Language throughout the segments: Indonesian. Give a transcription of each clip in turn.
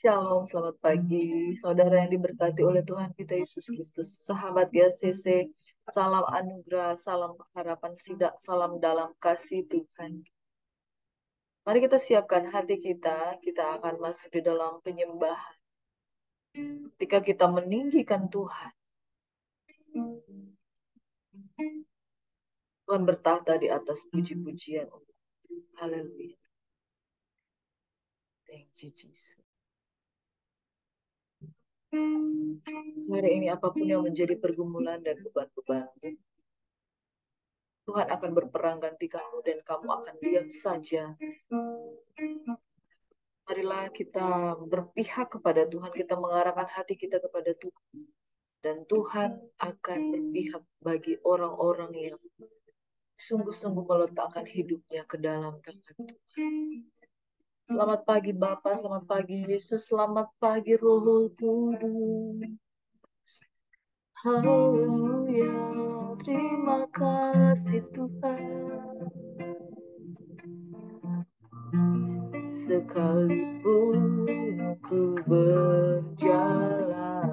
Shalom, selamat pagi, saudara yang diberkati oleh Tuhan kita Yesus Kristus. Sahabat GCC, salam anugerah, salam harapan sidak, salam dalam kasih Tuhan. Mari kita siapkan hati kita akan masuk di dalam penyembahan. Ketika kita meninggikan Tuhan, Tuhan bertahta di atas puji-pujian. Haleluya. Thank you, Jesus. Hari ini apapun yang menjadi pergumulan dan beban-bebanmu, Tuhan akan berperang gantikanmu dan kamu akan diam saja. Marilah kita berpihak kepada Tuhan, kita mengarahkan hati kita kepada Tuhan. Dan Tuhan akan berpihak bagi orang-orang yang sungguh-sungguh meletakkan hidupnya ke dalam tangan Tuhan. Selamat pagi Bapa, selamat pagi Yesus, selamat pagi Roh Kudus. Haleluya, terima kasih Tuhan. Sekalipun ku berjalan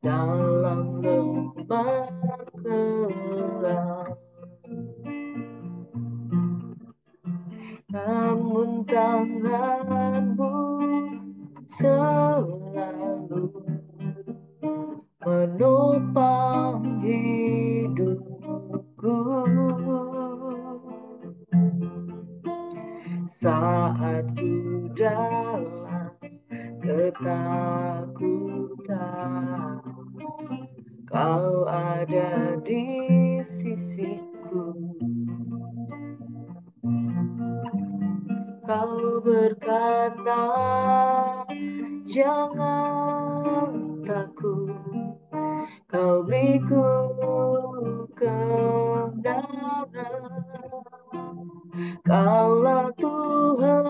dalam lembah gelap, namun tanganmu selalu menopang hidupku. Saat ku dalam ketakutan, Kau ada di sisiku. Kau berkata, jangan takut, Kau beriku kemenangan. Kaulah Tuhan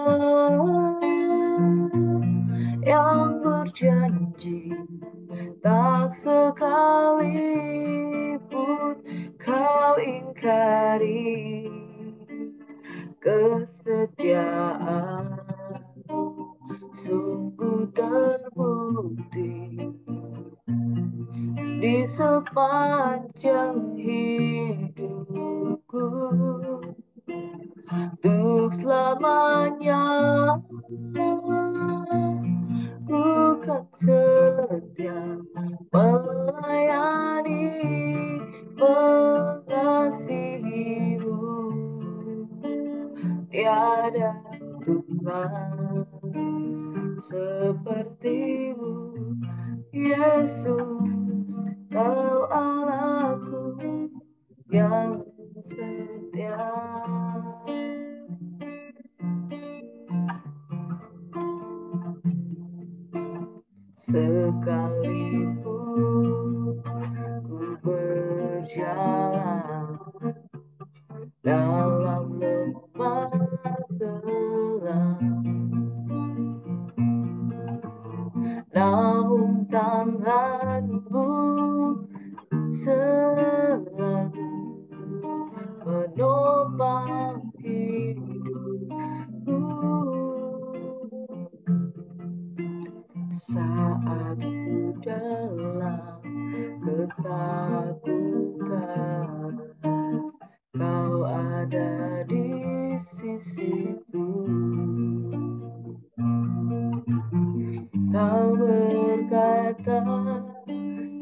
yang berjanji, tak sekalipun Kau ingkari kesetiaanmu, sungguh terbukti di sepanjang hidupku. Untuk selamanya bukan setia melayani mengasihimu. Tiada Tuhan sepertimu, Yesus, Kau Allahku yang setia. Sekalipun ku berjalan dalam lembah gelap, namun tanganmu selalu menopang hidupku. Saat ku dalam ketakutan, Kau ada di sisiku. Kau berkata,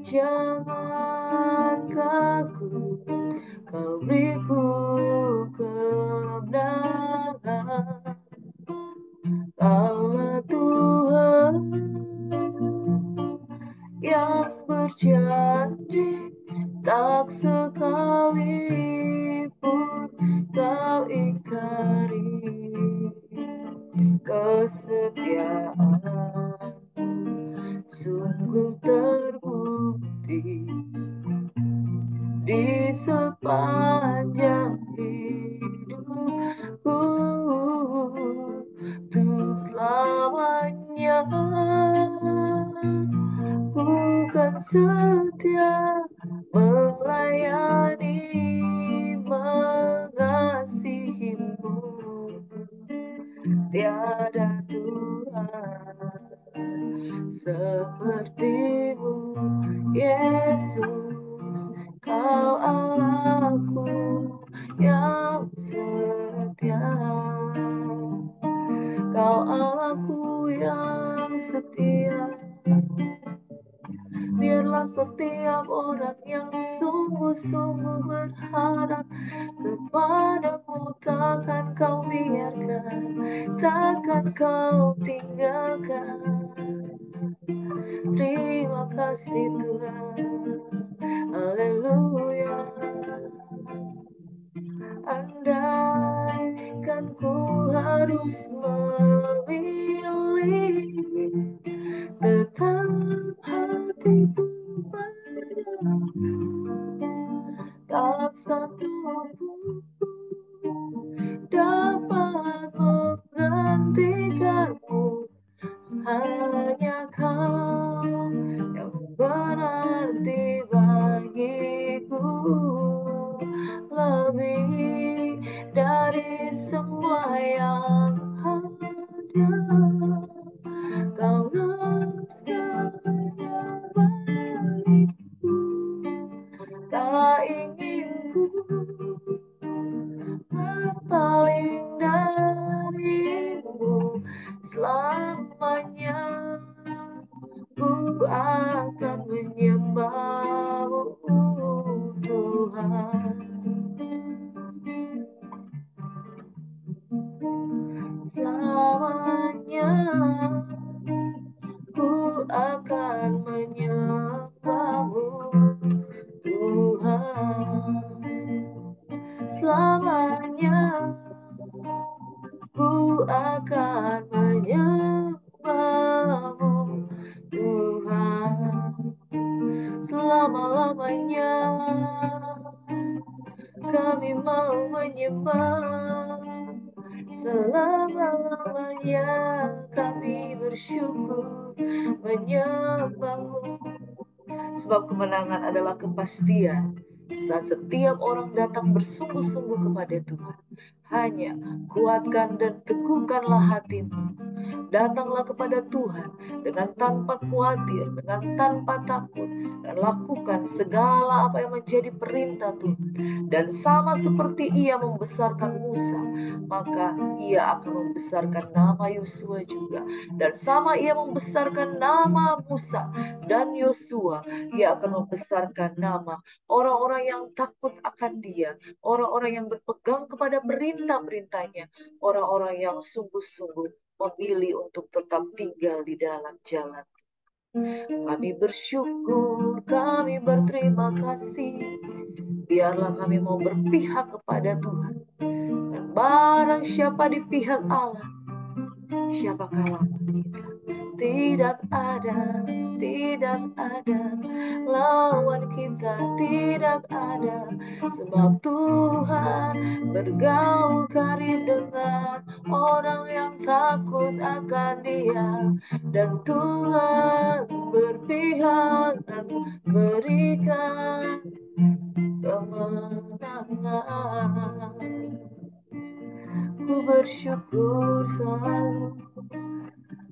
jangan takut, Kau beriku kemenangan. Kaulah Tuhan yang berjanji, tak sekalipun Kau ingkari kesetiaan, sungguh terbukti di sepanjang hidupku. Untuk selamanya bukan setia melayani mengasihimu. Tiada Tuhan sepertimu, Yesus. Kau Allahku yang setia, Kau Allahku yang setia. Biarlah setiap orang yang sungguh-sungguh berharap kepadamu, takkan kau biarkan, takkan kau tinggalkan. Terima kasih Tuhan, haleluya. Andaikan ku harus memilih, tetap hatiku padamu, tak satu pun dapat menggantikanmu. Hanya kau yang berarti bagiku, lebih dari semua yang ada. Kaulah segalanya bagiku, tak ingin ku berpaling darimu selamanya. Ku akan menyembahmu Tuhan, selamanya. Ku akan menyembahmu Tuhan, selamanya. Ku akan menyembahmu Tuhan, selama-lamanya. Kami mau menyembah, selama-lamanya kami bersyukur menyembahmu. Sebab kemenangan adalah kepastian saat setiap orang datang bersungguh-sungguh kepada Tuhan. Hanya kuatkan dan teguhkanlah hatimu. Datanglah kepada Tuhan dengan tanpa khawatir, dengan tanpa takut, dan lakukan segala apa yang menjadi perintah Tuhan. Dan sama seperti Ia membesarkan Musa, maka Ia akan membesarkan nama Yosua juga. Dan sama Ia membesarkan nama Musa dan Yosua, Ia akan membesarkan nama orang-orang yang takut akan Dia, orang-orang yang berpegang kepada perintah-perintahnya, orang-orang yang sungguh-sungguh memilih untuk tetap tinggal di dalam jalan. Kami bersyukur, kami berterima kasih. Biarlah kami mau berpihak kepada Tuhan. Dan barang siapa di pihak Allah, siapakah lawan kita? Tidak ada lawan kita, tidak ada. Sebab Tuhan bergaul karib dengan orang yang takut akan Dia. Dan Tuhan berpihak dan berikan kemenangan. Ku bersyukur selalu,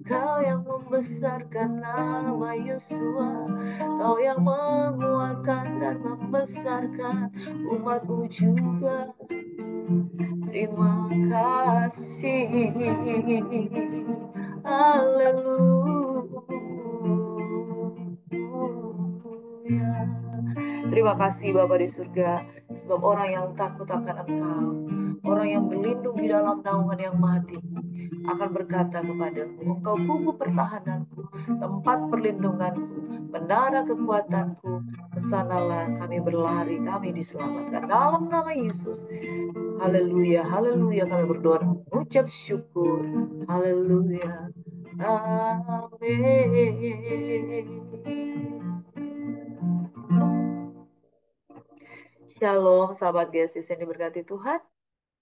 Kau yang membesarkan nama Yosua, Kau yang menguatkan dan membesarkan umat-Mu juga. Terima kasih, haleluya. Terima kasih Bapa di surga, sebab orang yang takut akan Engkau, orang yang berlindung di dalam naungan yang Maha Tinggi, akan berkata kepadamu, Engkau kubu pertahananku, tempat perlindunganku, menara kekuatanku, kesanalah kami berlari, kami diselamatkan. Dalam nama Yesus, haleluya, haleluya, kami berdoa dan mengucap syukur, haleluya, amin. Shalom sahabat GSIS yang diberkati Tuhan.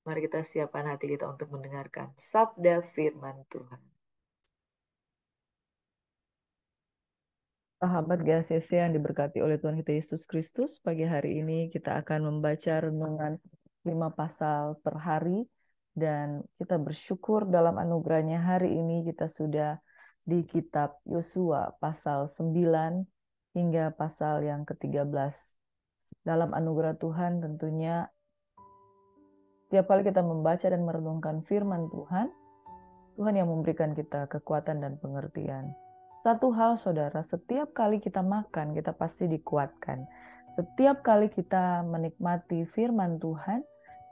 Mari kita siapkan hati kita untuk mendengarkan sabda firman Tuhan. Sahabat GACC yang diberkati oleh Tuhan kita Yesus Kristus, pagi hari ini kita akan membaca renungan 5 pasal per hari, dan kita bersyukur dalam anugerahnya hari ini kita sudah di kitab Yosua pasal 9 hingga pasal yang ke-13. Dalam anugerah Tuhan tentunya tiap kali kita membaca dan merenungkan firman Tuhan, Tuhan yang memberikan kita kekuatan dan pengertian. Satu hal saudara, setiap kali kita makan, kita pasti dikuatkan. Setiap kali kita menikmati firman Tuhan,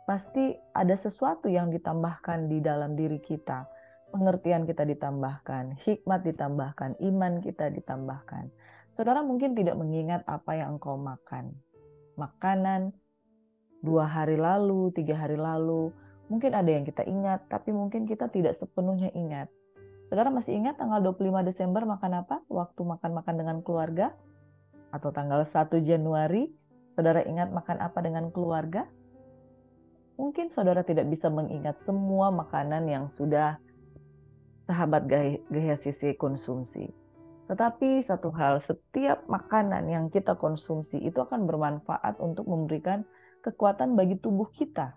pasti ada sesuatu yang ditambahkan di dalam diri kita. Pengertian kita ditambahkan, hikmat ditambahkan, iman kita ditambahkan. Saudara mungkin tidak mengingat apa yang engkau makan. Makanan 2 hari lalu, 3 hari lalu, mungkin ada yang kita ingat, tapi mungkin kita tidak sepenuhnya ingat. Saudara masih ingat tanggal 25 Desember makan apa? Waktu makan-makan dengan keluarga? Atau tanggal 1 Januari, saudara ingat makan apa dengan keluarga? Mungkin saudara tidak bisa mengingat semua makanan yang sudah sahabat Gaya Sisi konsumsi. Tetapi satu hal, setiap makanan yang kita konsumsi itu akan bermanfaat untuk memberikan kekuatan bagi tubuh kita.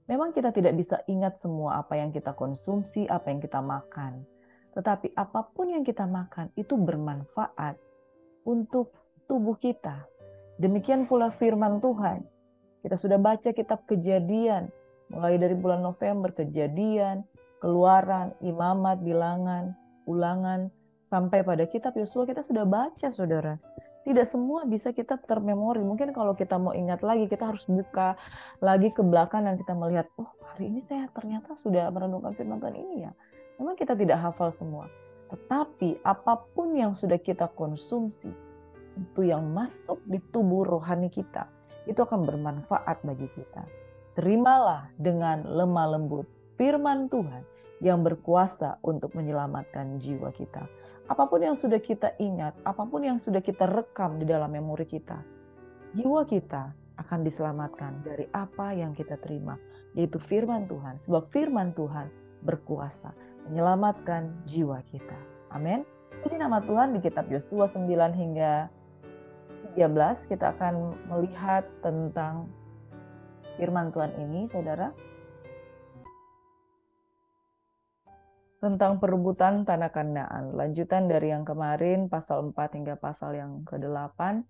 Memang kita tidak bisa ingat semua apa yang kita konsumsi, apa yang kita makan. Tetapi apapun yang kita makan itu bermanfaat untuk tubuh kita. Demikian pula firman Tuhan. Kita sudah baca kitab Kejadian, mulai dari bulan November, Kejadian, Keluaran, Imamat, Bilangan, Ulangan, sampai pada kitab Yosua kita sudah baca, saudara. Tidak semua bisa kita termemori. Mungkin kalau kita mau ingat lagi, kita harus buka lagi ke belakang dan kita melihat, oh hari ini saya ternyata sudah merenungkan firman Tuhan ini ya. Memang kita tidak hafal semua. Tetapi apapun yang sudah kita konsumsi, itu yang masuk di tubuh rohani kita, itu akan bermanfaat bagi kita. Terimalah dengan lemah lembut firman Tuhan yang berkuasa untuk menyelamatkan jiwa kita. Apapun yang sudah kita ingat, apapun yang sudah kita rekam di dalam memori kita, jiwa kita akan diselamatkan dari apa yang kita terima, yaitu firman Tuhan. Sebab firman Tuhan berkuasa menyelamatkan jiwa kita. Amin. Puji nama Tuhan. Di kitab Yosua 9 hingga 13 kita akan melihat tentang firman Tuhan ini, saudara. Tentang perebutan tanah Kanaan. Lanjutan dari yang kemarin, pasal 4 hingga pasal yang ke-8.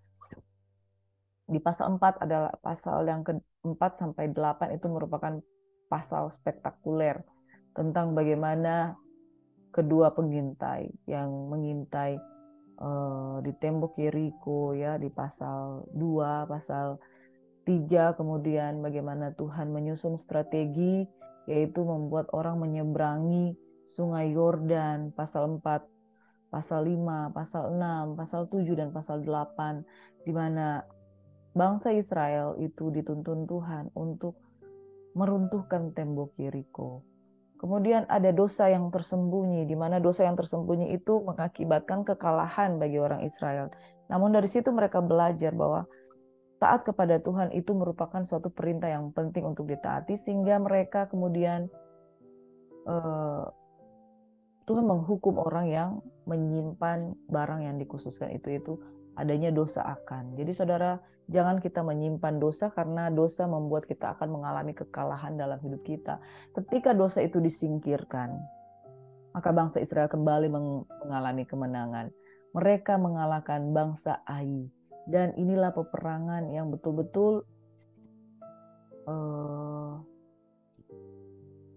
Di pasal 4 adalah pasal yang ke-4 sampai 8 itu merupakan pasal spektakuler tentang bagaimana kedua pengintai yang mengintai di tembok Yeriko ya, di pasal 2, pasal 3, kemudian bagaimana Tuhan menyusun strategi yaitu membuat orang menyeberangi Sungai Yordan, pasal 4, pasal 5, pasal 6, pasal 7 dan pasal 8, di mana bangsa Israel itu dituntun Tuhan untuk meruntuhkan tembok Yeriko. Kemudian ada dosa yang tersembunyi, di mana dosa yang tersembunyi itu mengakibatkan kekalahan bagi orang Israel. Namun dari situ mereka belajar bahwa taat kepada Tuhan itu merupakan suatu perintah yang penting untuk ditaati, sehingga mereka kemudian Tuhan menghukum orang yang menyimpan barang yang dikhususkan itu adanya dosa akan. Jadi saudara, jangan kita menyimpan dosa karena dosa membuat kita akan mengalami kekalahan dalam hidup kita. Ketika dosa itu disingkirkan, maka bangsa Israel kembali mengalami kemenangan. Mereka mengalahkan bangsa Ai. Dan inilah peperangan yang betul-betul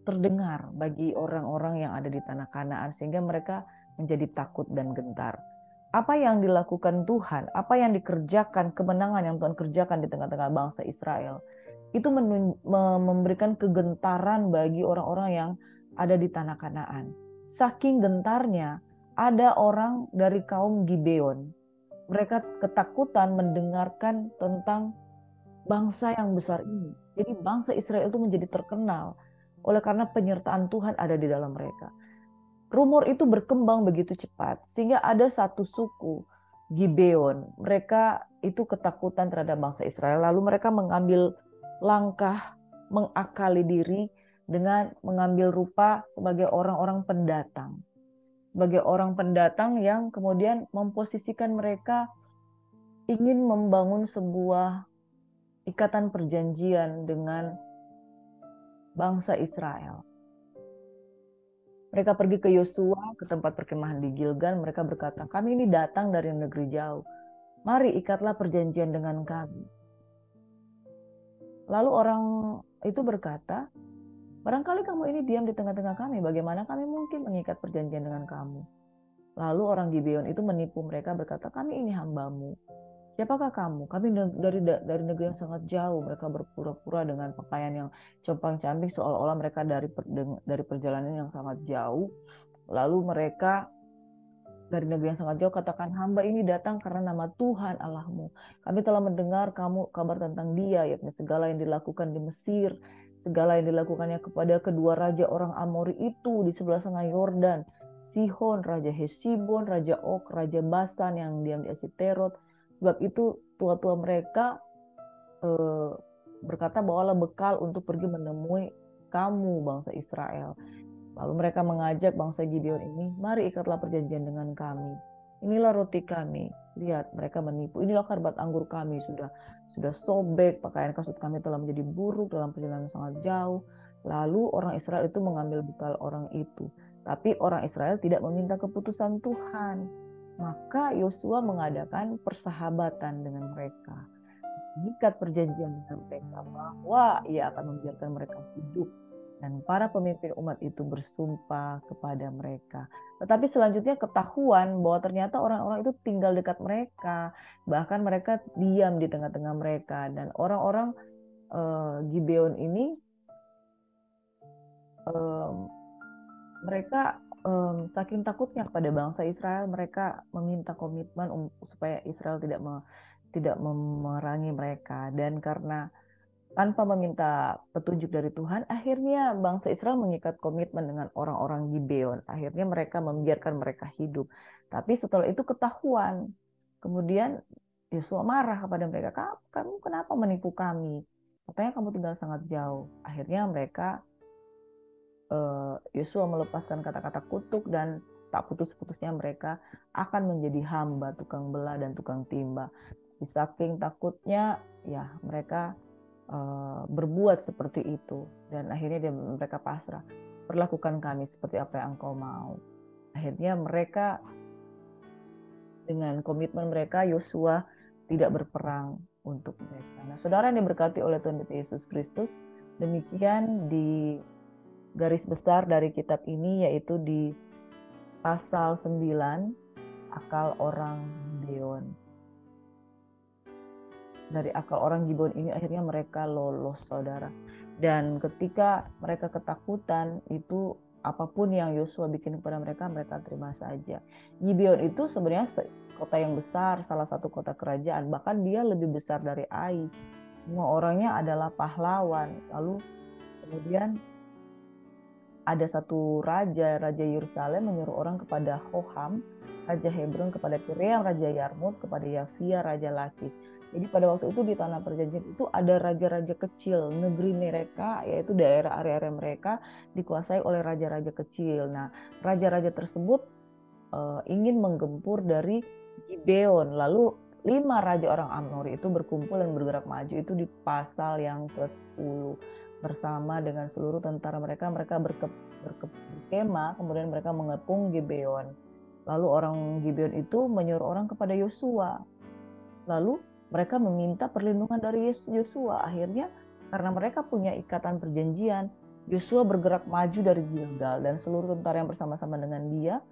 terdengar bagi orang-orang yang ada di tanah Kanaan, sehingga mereka menjadi takut dan gentar. Apa yang dilakukan Tuhan, apa yang dikerjakan, kemenangan yang Tuhan kerjakan di tengah-tengah bangsa Israel, itu memberikan kegentaran bagi orang-orang yang ada di tanah Kanaan. Saking gentarnya, ada orang dari kaum Gibeon. Mereka ketakutan mendengarkan tentang bangsa yang besar ini. Jadi bangsa Israel itu menjadi terkenal oleh karena penyertaan Tuhan ada di dalam mereka. Rumor itu berkembang begitu cepat sehingga ada satu suku Gibeon. Mereka itu ketakutan terhadap bangsa Israel. Lalu mereka mengambil langkah mengakali diri dengan mengambil rupa sebagai orang-orang pendatang. Sebagai orang pendatang yang kemudian memposisikan mereka ingin membangun sebuah ikatan perjanjian dengan bangsa Israel. Mereka pergi ke Yosua, ke tempat perkemahan di Gilgal. Mereka berkata, kami ini datang dari negeri jauh. Mari ikatlah perjanjian dengan kami. Lalu orang itu berkata, barangkali kamu ini diam di tengah-tengah kami. Bagaimana kami mungkin mengikat perjanjian dengan kamu? Lalu orang Gibeon itu menipu mereka berkata, kami ini hambamu. Siapakah kamu? Kami dari negeri yang sangat jauh. Mereka berpura-pura dengan pakaian yang compang-camping seolah-olah mereka dari perjalanan yang sangat jauh. Lalu mereka dari negeri yang sangat jauh katakan, hamba ini datang karena nama Tuhan Allahmu. Kami telah mendengar kamu kabar tentang dia, yakni segala yang dilakukan di Mesir, segala yang dilakukannya kepada kedua raja orang Amori itu di sebelah sungai Yordan, Sihon, Raja Hesibon, Raja Ok, Raja Basan yang diam di Asiterot. Sebab itu tua-tua mereka berkata, bawalah bekal untuk pergi menemui kamu bangsa Israel. Lalu mereka mengajak bangsa Gideon ini, mari ikatlah perjanjian dengan kami. Inilah roti kami. Lihat, mereka menipu. Inilah karbat anggur kami sudah sobek, pakaian kasut kami telah menjadi buruk dalam perjalanan sangat jauh. Lalu orang Israel itu mengambil bekal orang itu. Tapi orang Israel tidak meminta keputusan Tuhan. Maka Yosua mengadakan persahabatan dengan mereka. Mengikat perjanjian dengan mereka bahwa ia akan membiarkan mereka hidup. Dan para pemimpin umat itu bersumpah kepada mereka. Tetapi selanjutnya ketahuan bahwa ternyata orang-orang itu tinggal dekat mereka. Bahkan mereka diam di tengah-tengah mereka. Dan orang-orang Gibeon ini mereka saking takutnya kepada bangsa Israel, mereka meminta komitmen supaya Israel tidak memerangi mereka. Dan karena tanpa meminta petunjuk dari Tuhan, akhirnya bangsa Israel mengikat komitmen dengan orang-orang Gibeon. Akhirnya mereka membiarkan mereka hidup. Tapi setelah itu ketahuan. Kemudian Yosua marah kepada mereka, kamu kenapa menipu kami? Katanya kamu tinggal sangat jauh. Akhirnya mereka Yosua melepaskan kata-kata kutuk dan tak putus-putusnya mereka akan menjadi hamba tukang belah dan tukang timba. Saking takutnya ya mereka berbuat seperti itu dan akhirnya mereka pasrah. Perlakukan kami seperti apa yang engkau mau. Akhirnya mereka dengan komitmen mereka Yosua tidak berperang untuk mereka. Nah, saudara yang diberkati oleh Tuhan Yesus Kristus, demikian di garis besar dari kitab ini, yaitu di pasal 9 akal orang Gibeon. Dari akal orang Gibeon ini akhirnya mereka lolos, saudara. Dan ketika mereka ketakutan, itu apapun yang Yosua bikin kepada mereka, mereka terima saja. Gibeon itu sebenarnya kota yang besar, salah satu kota kerajaan, bahkan dia lebih besar dari Ai. Semua orangnya adalah pahlawan. Lalu kemudian ada satu raja Yerusalem menyuruh orang kepada Hoham, raja Hebron, kepada Piream, raja Yarmut, kepada Yafia, raja Lakis. Jadi pada waktu itu di tanah perjanjian itu ada raja-raja kecil, negeri mereka, yaitu daerah area-area mereka dikuasai oleh raja-raja kecil. Nah, raja-raja tersebut ingin menggempur dari Gibeon. Lalu 5 raja orang Amori itu berkumpul dan bergerak maju, itu di pasal yang ke-10. Bersama dengan seluruh tentara mereka berkemah, kemudian mereka mengepung Gibeon. Lalu orang Gibeon itu menyuruh orang kepada Yosua. Lalu mereka meminta perlindungan dari Yosua. Akhirnya karena mereka punya ikatan perjanjian, Yosua bergerak maju dari Gilgal dan seluruh tentara yang bersama-sama dengan dia,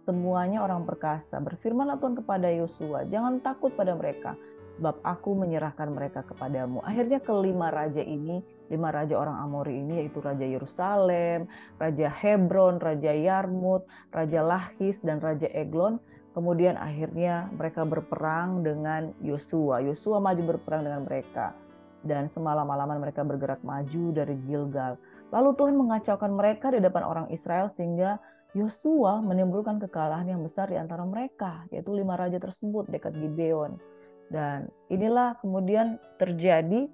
semuanya orang perkasa. Berfirmanlah Tuhan kepada Yosua, jangan takut pada mereka, sebab aku menyerahkan mereka kepadamu. Akhirnya kelima raja ini, 5 raja orang Amori ini, yaitu Raja Yerusalem, Raja Hebron, Raja Yarmut, Raja Lahis, dan Raja Eglon, kemudian akhirnya mereka berperang dengan Yosua. Yosua maju berperang dengan mereka. Dan semalam-malaman mereka bergerak maju dari Gilgal. Lalu Tuhan mengacaukan mereka di depan orang Israel sehingga Yosua menimbulkan kekalahan yang besar di antara mereka, yaitu 5 raja tersebut dekat Gibeon. Dan inilah kemudian terjadi,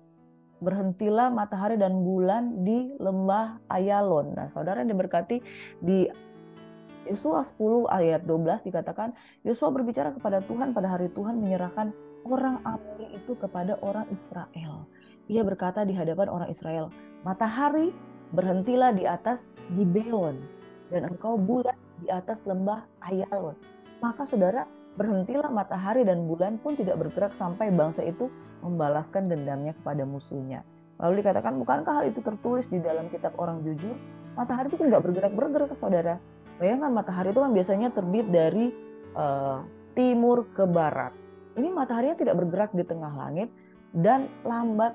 berhentilah matahari dan bulan di lembah Ayalon. Nah, saudara yang diberkati, di Yosua 10 ayat 12 dikatakan, Yosua berbicara kepada Tuhan pada hari Tuhan menyerahkan orang Amori itu kepada orang Israel. Ia berkata di hadapan orang Israel, matahari berhentilah di atas Gibeon dan engkau bulan di atas lembah Ayalon. Maka saudara, berhentilah matahari dan bulan pun tidak bergerak sampai bangsa itu membalaskan dendamnya kepada musuhnya. Lalu dikatakan, bukankah hal itu tertulis di dalam kitab orang jujur? Matahari itu nggak bergerak-bergerak, saudara. Bayangkan matahari itu kan biasanya terbit dari timur ke barat. Ini mataharinya tidak bergerak di tengah langit dan lambat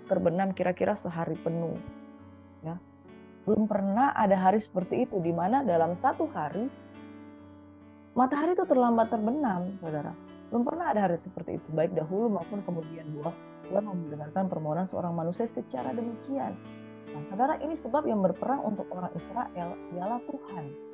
terbenam kira-kira sehari penuh. Ya, belum pernah ada hari seperti itu, di mana dalam satu hari matahari itu terlambat terbenam, saudara. Belum pernah ada hari seperti itu, baik dahulu maupun kemudian. Buah Tuhan mendengarkan permohonan seorang manusia secara demikian. Nah, saudara, ini sebab yang berperang untuk orang Israel ialah Tuhan.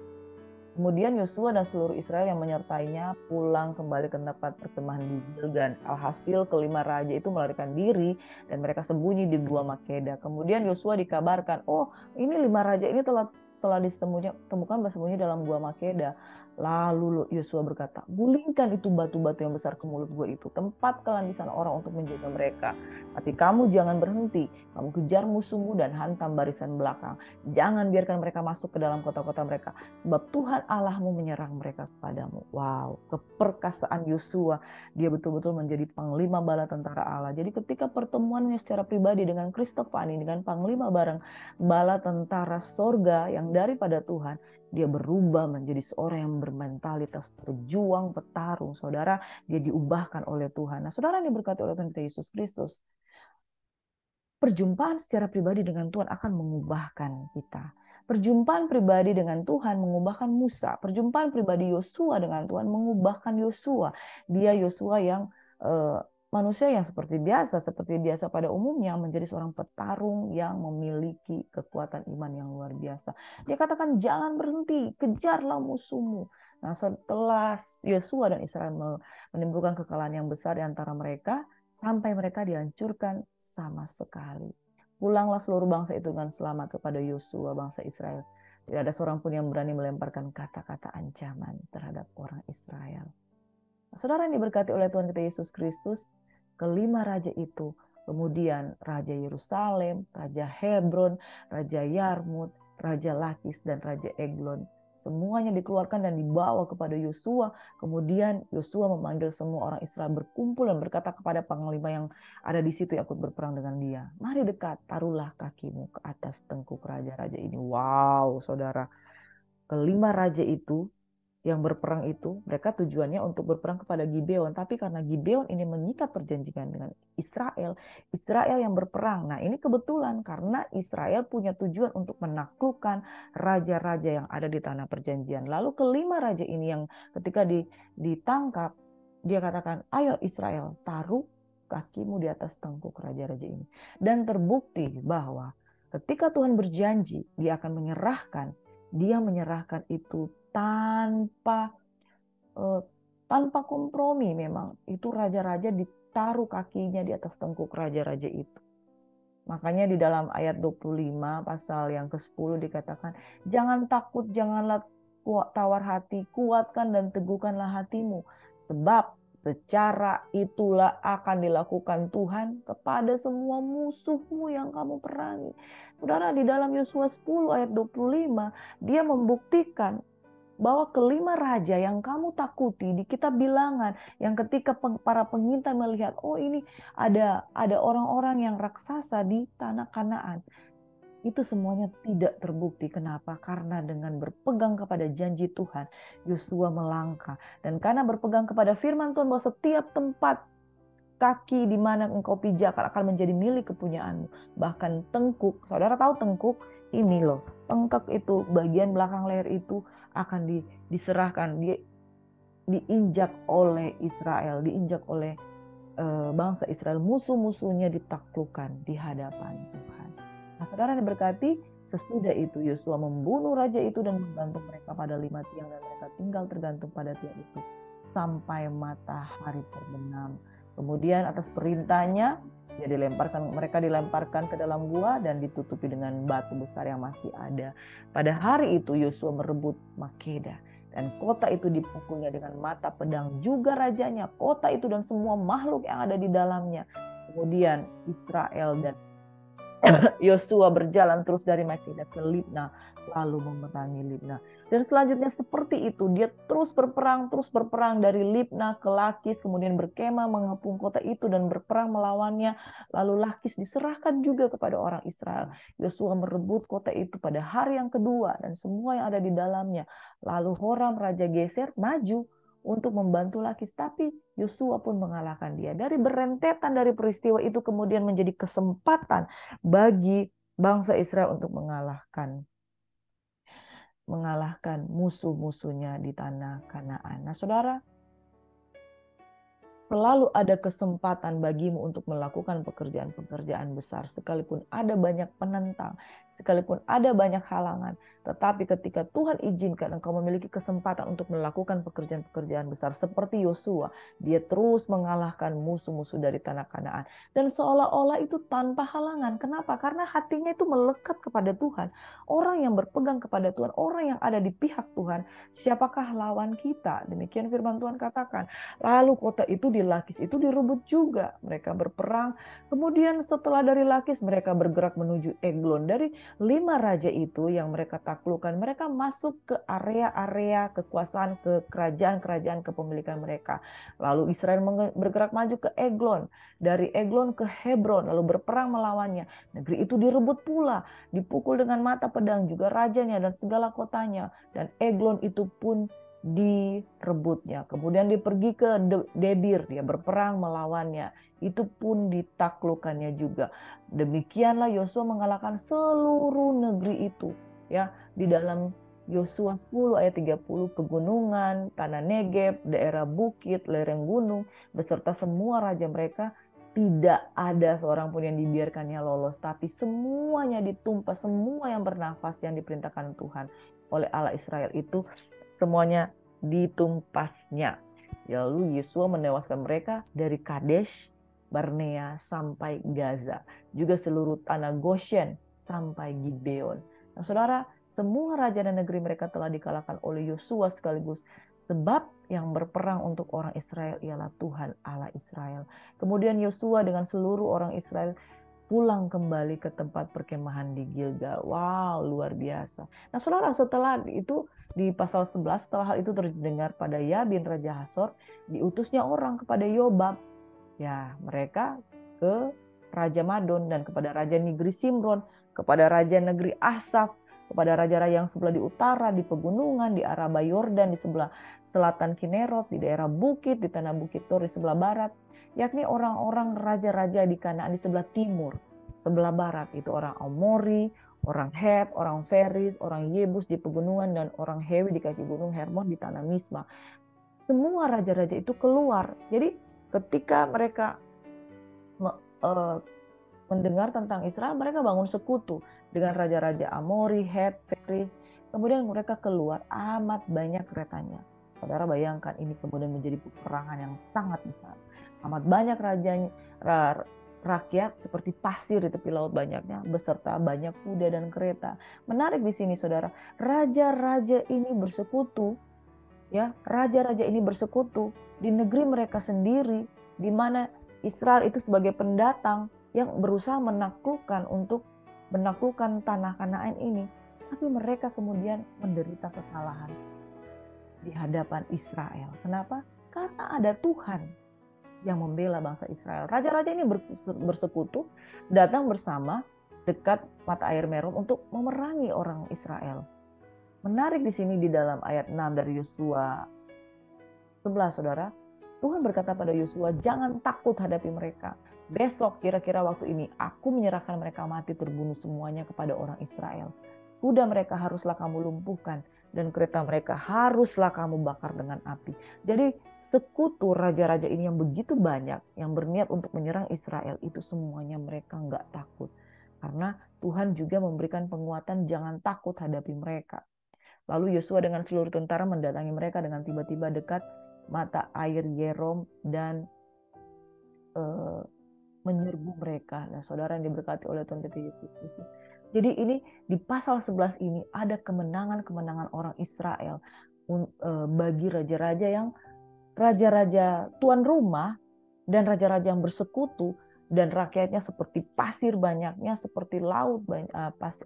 Kemudian Yosua dan seluruh Israel yang menyertainya pulang kembali ke tempat perkemahan di Gilgal. Alhasil kelima raja itu melarikan diri dan mereka sembunyi di Gua Makeda. Kemudian Yosua dikabarkan, oh ini 5 raja ini telah ditemukan bersembunyi dalam Gua Makeda. Lalu Yosua berkata, gulingkan itu batu-batu yang besar ke mulut gua itu. Tempatkan di sana orang untuk menjaga mereka. Tapi kamu jangan berhenti. Kamu kejar musuhmu dan hantam barisan belakang. Jangan biarkan mereka masuk ke dalam kota-kota mereka. Sebab Tuhan Allahmu menyerang mereka kepadamu. Wow, keperkasaan Yosua. Dia betul-betul menjadi panglima bala tentara Allah. Jadi ketika pertemuannya secara pribadi dengan Kristofani, dengan panglima bala tentara sorga yang daripada Tuhan, dia berubah menjadi seorang yang bermentalitas berjuang, petarung. Saudara, dia diubahkan oleh Tuhan. Nah, saudara yang diberkati oleh Tuhan Yesus Kristus, perjumpaan secara pribadi dengan Tuhan akan mengubahkan kita. Perjumpaan pribadi dengan Tuhan mengubahkan Musa. Perjumpaan pribadi Yosua dengan Tuhan mengubahkan Yosua. Dia Yosua yang manusia yang seperti biasa pada umumnya menjadi seorang petarung yang memiliki kekuatan iman yang luar biasa. Dia katakan jangan berhenti, kejarlah musuhmu. Nah, setelah Yosua dan Israel menimbulkan kekalahan yang besar di antara mereka, sampai mereka dihancurkan sama sekali. Pulanglah seluruh bangsa itu dengan selamat kepada Yosua, bangsa Israel. Tidak ada seorang pun yang berani melemparkan kata-kata ancaman terhadap orang Israel. Saudara yang diberkati oleh Tuhan kita Yesus Kristus, kelima raja itu, kemudian Raja Yerusalem, Raja Hebron, Raja Yarmut, Raja Lakis, dan Raja Eglon, semuanya dikeluarkan dan dibawa kepada Yosua. Kemudian Yosua memanggil semua orang Israel berkumpul dan berkata kepada panglima yang ada di situ yang ikut berperang dengan dia, mari dekat, taruhlah kakimu ke atas tengkuk raja-raja ini. Wow, saudara, kelima raja itu yang berperang itu, mereka tujuannya untuk berperang kepada Gibeon. Tapi karena Gibeon ini mengikat perjanjian dengan Israel, Israel yang berperang. Nah, ini kebetulan karena Israel punya tujuan untuk menaklukkan raja-raja yang ada di tanah perjanjian. Lalu kelima raja ini yang ketika ditangkap, dia katakan, ayo Israel, taruh kakimu di atas tengkuk raja-raja ini. Dan terbukti bahwa ketika Tuhan berjanji, dia akan dia menyerahkan itu tanpa kompromi. Memang itu raja-raja ditaruh kakinya di atas tengkuk raja-raja itu. Makanya di dalam ayat 25 pasal yang ke-10 dikatakan, jangan takut, janganlah tawar hati, kuatkan dan teguhkanlah hatimu, sebab secara itulah akan dilakukan Tuhan kepada semua musuhmu yang kamu perangi. Saudara, di dalam Yosua 10 ayat 25, dia membuktikan bahwa kelima raja yang kamu takuti di kitab Bilangan, yang ketika para pengintai melihat, oh ini ada orang-orang yang raksasa di tanah Kanaan, itu semuanya tidak terbukti. Kenapa? Karena dengan berpegang kepada janji Tuhan, Yosua melangkah. Dan karena berpegang kepada firman Tuhan bahwa setiap tempat kaki di mana engkau pijakan akan menjadi milik kepunyaanmu. Bahkan tengkuk, saudara tahu tengkuk ini loh, tengkuk itu, bagian belakang leher itu akan diserahkan, diinjak oleh Israel, diinjak oleh bangsa Israel. Musuh-musuhnya ditaklukkan di hadapan Tuhan. Nah, saudara yang diberkati, sesudah itu Yosua membunuh raja itu dan menggantung mereka pada 5 tiang, dan mereka tinggal tergantung pada tiang itu sampai matahari terbenam. Kemudian atas perintahnya mereka dilemparkan ke dalam gua dan ditutupi dengan batu besar yang masih ada. Pada hari itu Yosua merebut Makeda, dan kota itu dipukulnya dengan mata pedang, juga rajanya, kota itu dan semua makhluk yang ada di dalamnya. Kemudian Israel dan Yosua berjalan terus dari Makeda ke Libna, lalu memerangi Libna. Dan selanjutnya seperti itu, dia terus berperang dari Libna ke Lakis, kemudian berkemah mengepung kota itu dan berperang melawannya. Lalu Lakis diserahkan juga kepada orang Israel. Yosua merebut kota itu pada hari yang kedua dan semua yang ada di dalamnya. Lalu Horam Raja Geser maju untuk membantu Lakis, tapi Yosua pun mengalahkan dia. Dari berentetan dari peristiwa itu kemudian menjadi kesempatan bagi bangsa Israel untuk mengalahkan musuh-musuhnya di tanah Kanaan. Nah, saudara, selalu ada kesempatan bagimu untuk melakukan pekerjaan-pekerjaan besar. Sekalipun ada banyak penentang, sekalipun ada banyak halangan. Tetapi ketika Tuhan izinkan engkau memiliki kesempatan untuk melakukan pekerjaan-pekerjaan besar. Seperti Yosua, dia terus mengalahkan musuh-musuh dari tanah Kanaan. Dan seolah-olah itu tanpa halangan. Kenapa? Karena hatinya itu melekat kepada Tuhan. Orang yang berpegang kepada Tuhan, orang yang ada di pihak Tuhan. Siapakah lawan kita? Demikian firman Tuhan katakan. Lalu kota itu di Lakis itu direbut juga. Mereka berperang. Kemudian setelah dari Lakis mereka bergerak menuju Eglon. Dari 5 raja itu yang mereka taklukkan, mereka masuk ke area-area kekuasaan, ke kerajaan-kerajaan kepemilikan mereka. Lalu Israel bergerak maju ke Eglon. Dari Eglon ke Hebron, lalu berperang melawannya. Negeri itu direbut pula, dipukul dengan mata pedang juga rajanya dan segala kotanya. Dan Eglon itu pun direbutnya. Kemudian dia pergi ke Debir, dia berperang melawannya. Itu pun ditaklukkannya juga. Demikianlah Yosua mengalahkan seluruh negeri itu. Ya, di dalam Yosua 10 ayat 30, pegunungan, tanah Negeb, daerah bukit, lereng gunung, beserta semua raja mereka, tidak ada seorang pun yang dibiarkannya lolos, tapi semuanya ditumpas, semua yang bernafas yang diperintahkan Tuhan oleh Allah Israel itu semuanya ditumpasnya. Lalu Yosua menewaskan mereka dari Kadesh, Barnea sampai Gaza, juga seluruh tanah Goshen sampai Gibeon. Nah, saudara, semua raja dan negeri mereka telah dikalahkan oleh Yosua sekaligus, sebab yang berperang untuk orang Israel ialah Tuhan Allah Israel. Kemudian Yosua dengan seluruh orang Israel pulang kembali ke tempat perkemahan di Gilgal. Wow, luar biasa. Nah, saudara, setelah itu di pasal 11, setelah hal itu terdengar pada Yabin Raja Hasor, diutusnya orang kepada Yobab. Ya, mereka ke Raja Madon dan kepada Raja Negeri Simron, kepada Raja Negeri Asaf, kepada raja-raja yang sebelah di utara, di pegunungan, di Araba Yordan, di sebelah selatan Kinerot, di daerah bukit, di tanah bukit Tor, di sebelah barat, yakni orang-orang raja-raja di Kanaan di sebelah timur, sebelah barat, itu orang Amori, orang Het, orang Feris, orang Yebus di pegunungan, dan orang Hewi di kaki gunung Hermon di tanah Misma. Semua raja-raja itu keluar. Jadi ketika mereka mendengar tentang Israel, mereka bangun sekutu dengan raja-raja Amori, Het, Feris. Kemudian mereka keluar, amat banyak keretanya. Saudara bayangkan ini kemudian menjadi peperangan yang sangat besar. Amat banyak rakyat seperti pasir di tepi laut banyaknya, beserta banyak kuda dan kereta. Menarik di sini saudara, raja-raja ini bersekutu, ya, raja-raja ini bersekutu di negeri mereka sendiri, di mana Israel itu sebagai pendatang yang berusaha menaklukkan tanah Kanaan ini, tapi mereka kemudian menderita kekalahan di hadapan Israel. Kenapa? Karena ada Tuhan yang membela bangsa Israel. Raja-raja ini bersekutu, datang bersama dekat mata air Merom untuk memerangi orang Israel. Menarik di sini di dalam ayat 6 dari Yosua 11, saudara. Tuhan berkata pada Yosua, jangan takut hadapi mereka. Besok kira-kira waktu ini aku menyerahkan mereka mati terbunuh semuanya kepada orang Israel. Kuda mereka haruslah kamu lumpuhkan dan kereta mereka haruslah kamu bakar dengan api. Jadi sekutu raja-raja ini yang begitu banyak yang berniat untuk menyerang Israel itu semuanya mereka nggak takut. Karena Tuhan juga memberikan penguatan jangan takut hadapi mereka. Lalu Yosua dengan seluruh tentara mendatangi mereka dengan tiba-tiba dekat mata air Yerom dan menyerbu mereka. Nah, saudara yang diberkati oleh Tuhan kita Yesus Kristus. Jadi ini di pasal 11 ini ada kemenangan-kemenangan orang Israel bagi raja-raja tuan rumah dan raja-raja yang bersekutu dan rakyatnya seperti pasir banyaknya, seperti laut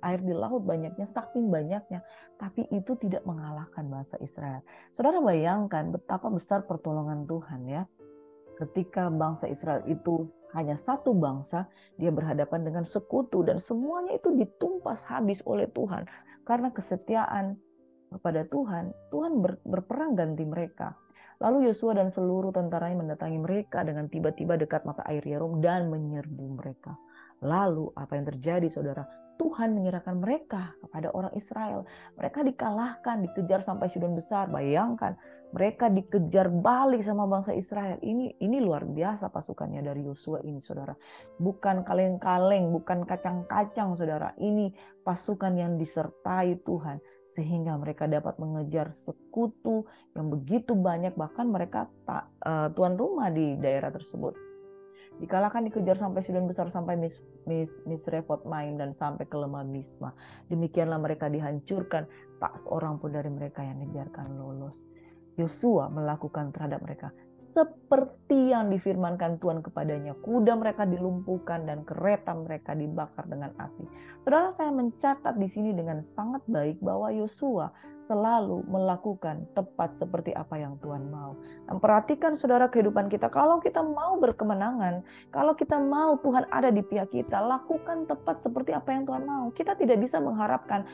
air di laut banyaknya, saking banyaknya, tapi itu tidak mengalahkan bangsa Israel. Saudara bayangkan betapa besar pertolongan Tuhan ya. Ketika bangsa Israel itu hanya satu bangsa, dia berhadapan dengan sekutu dan semuanya itu ditumpas habis oleh Tuhan. Karena kesetiaan kepada Tuhan, Tuhan berperang ganti mereka. Lalu Yosua dan seluruh tentaranya mendatangi mereka dengan tiba-tiba dekat mata air Yerom dan menyerbu mereka. Lalu apa yang terjadi saudara? Tuhan menyerahkan mereka kepada orang Israel. Mereka dikalahkan, dikejar sampai Sidon besar. Bayangkan, mereka dikejar balik sama bangsa Israel. Ini luar biasa pasukannya dari Yosua ini saudara. Bukan kaleng-kaleng, bukan kacang-kacang saudara. Ini pasukan yang disertai Tuhan. Sehingga mereka dapat mengejar sekutu yang begitu banyak, bahkan mereka tuan rumah di daerah tersebut. Dikalahkan, dikejar sampai Sidon besar, sampai Misrefot Maim dan sampai ke lemah Misma. Demikianlah mereka dihancurkan, tak seorang pun dari mereka yang dibiarkan lolos. Yosua melakukan terhadap mereka seperti yang difirmankan Tuhan kepadanya. Kuda mereka dilumpuhkan dan kereta mereka dibakar dengan api. Saudara, saya mencatat di sini dengan sangat baik bahwa Yosua selalu melakukan tepat seperti apa yang Tuhan mau. Dan perhatikan saudara kehidupan kita, kalau kita mau berkemenangan, kalau kita mau Tuhan ada di pihak kita, lakukan tepat seperti apa yang Tuhan mau. Kita tidak bisa mengharapkan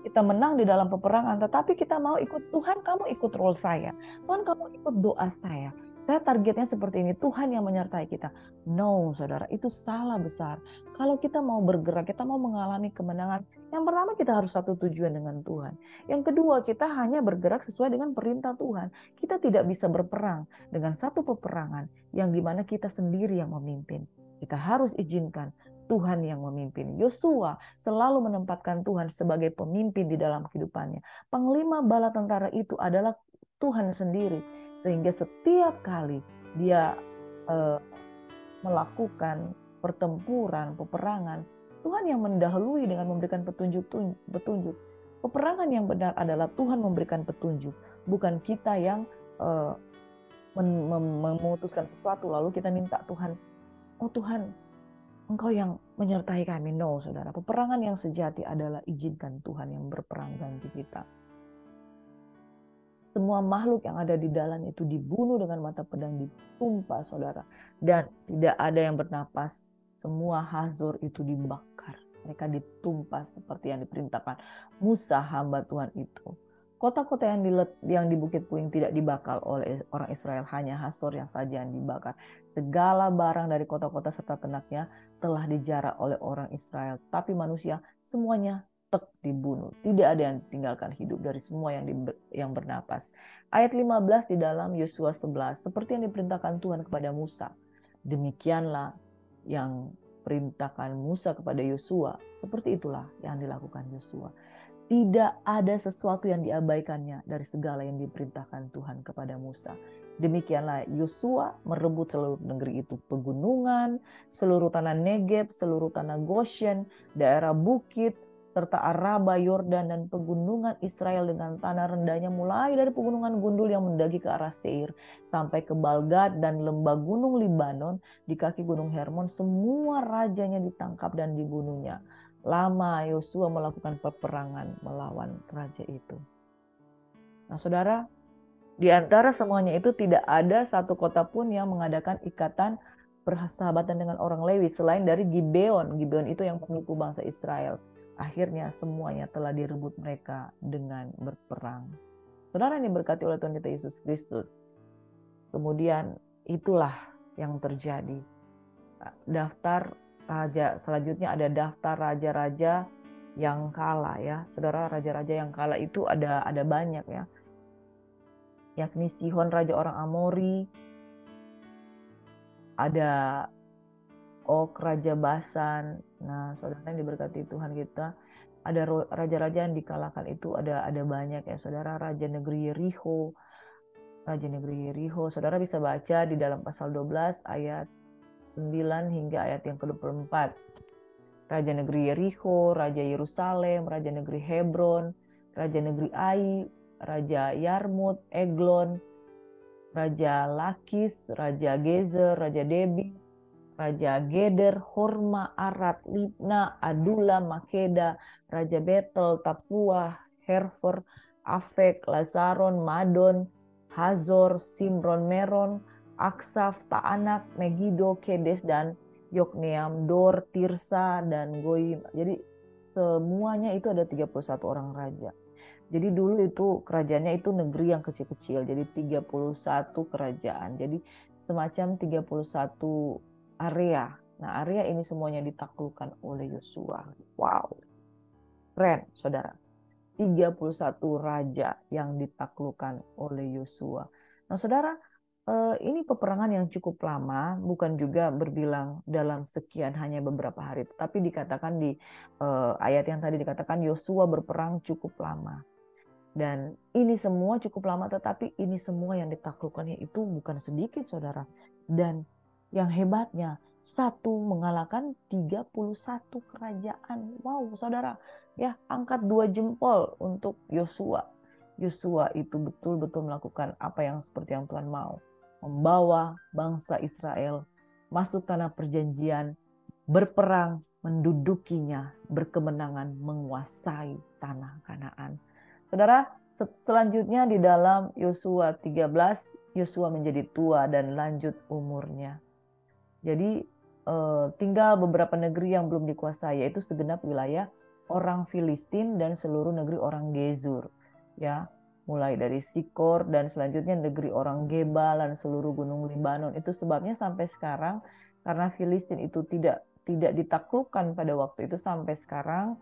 kita menang di dalam peperangan, tetapi kita mau ikut, Tuhan kamu ikut role saya, Tuhan kamu ikut doa saya targetnya seperti ini, Tuhan yang menyertai kita. No saudara, itu salah besar. Kalau kita mau bergerak, kita mau mengalami kemenangan, yang pertama kita harus satu tujuan dengan Tuhan. Yang kedua, kita hanya bergerak sesuai dengan perintah Tuhan. Kita tidak bisa berperang dengan satu peperangan yang dimana kita sendiri yang memimpin. Kita harus izinkan Tuhan yang memimpin. Yosua selalu menempatkan Tuhan sebagai pemimpin di dalam kehidupannya. Panglima bala tentara itu adalah Tuhan sendiri. Sehingga setiap kali dia melakukan pertempuran, peperangan, Tuhan yang mendahului dengan memberikan petunjuk. Peperangan yang benar adalah Tuhan memberikan petunjuk, bukan kita yang memutuskan sesuatu lalu kita minta Tuhan, oh Tuhan, Engkau yang menyertai kami. No, saudara. Peperangan yang sejati adalah izinkan Tuhan yang berperang ganti kita. Semua makhluk yang ada di dalam itu dibunuh dengan mata pedang, ditumpah saudara. Dan tidak ada yang bernapas. Semua Hazor itu dibakar. Mereka ditumpah seperti yang diperintahkan Musa hamba Tuhan itu. Kota-kota yang di Bukit Puing tidak dibakar oleh orang Israel, hanya Hazor yang saja yang dibakar. Segala barang dari kota-kota serta ternaknya telah dijarah oleh orang Israel. Tapi manusia semuanya dibunuh. Tidak ada yang ditinggalkan hidup dari semua yang bernapas. Ayat 15 di dalam Yosua 11, seperti yang diperintahkan Tuhan kepada Musa. Demikianlah yang perintahkan Musa kepada Yosua, seperti itulah yang dilakukan Yosua. Tidak ada sesuatu yang diabaikannya dari segala yang diperintahkan Tuhan kepada Musa. Demikianlah Yosua merebut seluruh negeri itu, pegunungan, seluruh tanah Negeb, seluruh tanah Goshen, daerah bukit, serta Araba, Yordan, dan pegunungan Israel dengan tanah rendahnya mulai dari pegunungan gundul yang mendaki ke arah Seir sampai ke Balgad dan lembah gunung Libanon di kaki gunung Hermon. Semua rajanya ditangkap dan dibunuhnya. Lama Yosua melakukan peperangan melawan raja itu. Nah saudara, di antara semuanya itu tidak ada satu kota pun yang mengadakan ikatan persahabatan dengan orang Lewi selain dari Gibeon. Gibeon itu yang penipu bangsa Israel. Akhirnya semuanya telah direbut mereka dengan berperang. Saudara yang diberkati oleh Tuhan kita Yesus Kristus. Kemudian itulah yang terjadi. Daftar raja, selanjutnya ada daftar raja-raja yang kalah ya. Saudara, raja-raja yang kalah itu ada banyak ya. Yakni Sihon raja orang Amori, ada Og raja Basan. Nah, saudara yang diberkati Tuhan kita, ada raja-raja yang dikalahkan itu ada banyak ya saudara. Raja negeri Yeriho, saudara bisa baca di dalam pasal 12 ayat 9 hingga ayat yang ke-24. Raja negeri Yeriho, raja Yerusalem, raja negeri Hebron, raja negeri Ai, raja Yarmut, Eglon, raja Lakis, raja Gezer, raja Debi, Raja Geder, Horma, Arad, Libna, Adula, Makeda, Raja Betel, Tapua, Herfer, Afek, Lazaron, Madon, Hazor, Simron, Meron, Aksaf, Taanak, Megido, Kedes, dan Yokneam, Dor, Tirsa, dan Goyim. Jadi semuanya itu ada 31 orang raja. Jadi dulu itu kerajaannya itu negeri yang kecil-kecil. Jadi 31 kerajaan. Jadi semacam 31 area. Nah, area ini semuanya ditaklukkan oleh Yosua. Wow. Keren, Saudara. 31 raja yang ditaklukkan oleh Yosua. Nah, Saudara, ini peperangan yang cukup lama, bukan juga berbilang dalam sekian hanya beberapa hari, tapi dikatakan di ayat yang tadi dikatakan Yosua berperang cukup lama. Dan ini semua cukup lama, tetapi ini semua yang ditaklukkannya itu bukan sedikit, Saudara. Dan yang hebatnya, satu mengalahkan 31 kerajaan. Wow, Saudara. Ya, angkat 2 jempol untuk Yosua. Yosua itu betul-betul melakukan apa yang seperti yang Tuhan mau. Membawa bangsa Israel masuk tanah perjanjian, berperang, mendudukinya, berkemenangan, menguasai tanah Kanaan. Saudara, selanjutnya di dalam Yosua 13, Yosua menjadi tua dan lanjut umurnya. Jadi tinggal beberapa negeri yang belum dikuasai, yaitu segenap wilayah orang Filistin dan seluruh negeri orang Gezur. Ya, mulai dari Sikor dan selanjutnya negeri orang Gebal dan seluruh gunung Libanon. Itu sebabnya sampai sekarang karena Filistin itu tidak ditaklukkan pada waktu itu, sampai sekarang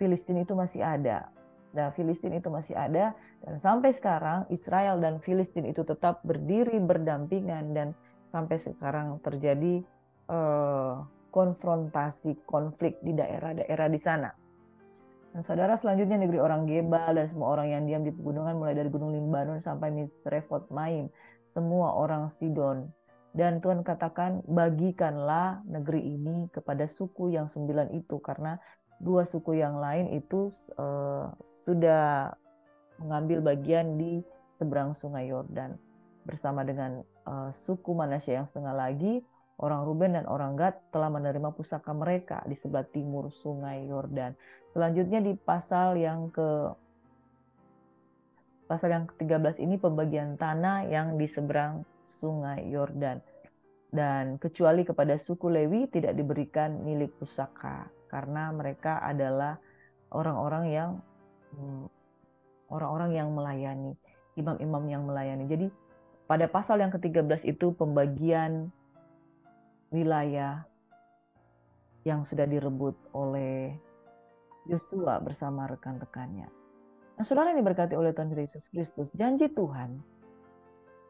Filistin itu masih ada. Nah, Filistin itu masih ada dan sampai sekarang Israel dan Filistin itu tetap berdiri berdampingan dan sampai sekarang terjadi konfrontasi, konflik di daerah-daerah di sana. Dan Saudara, selanjutnya negeri orang Gebal dan semua orang yang diam di pegunungan mulai dari gunung Libanon sampai Misrefot Maim, semua orang Sidon. Dan Tuhan katakan, bagikanlah negeri ini kepada suku yang 9 itu, karena 2 suku yang lain itu sudah mengambil bagian di seberang sungai Yordan. Bersama dengan suku Manasya yang setengah lagi, orang Ruben dan orang Gad telah menerima pusaka mereka di sebelah timur sungai Yordan. Selanjutnya di pasal yang ke-13 ini pembagian tanah yang di seberang sungai Yordan. Dan kecuali kepada suku Lewi tidak diberikan milik pusaka, karena mereka adalah orang-orang yang melayani, imam-imam yang melayani. Jadi pada pasal yang ke-13 itu pembagian wilayah yang sudah direbut oleh Yosua bersama rekan-rekannya. Nah, Saudara, ini berkati oleh Tuhan Yesus Kristus, janji Tuhan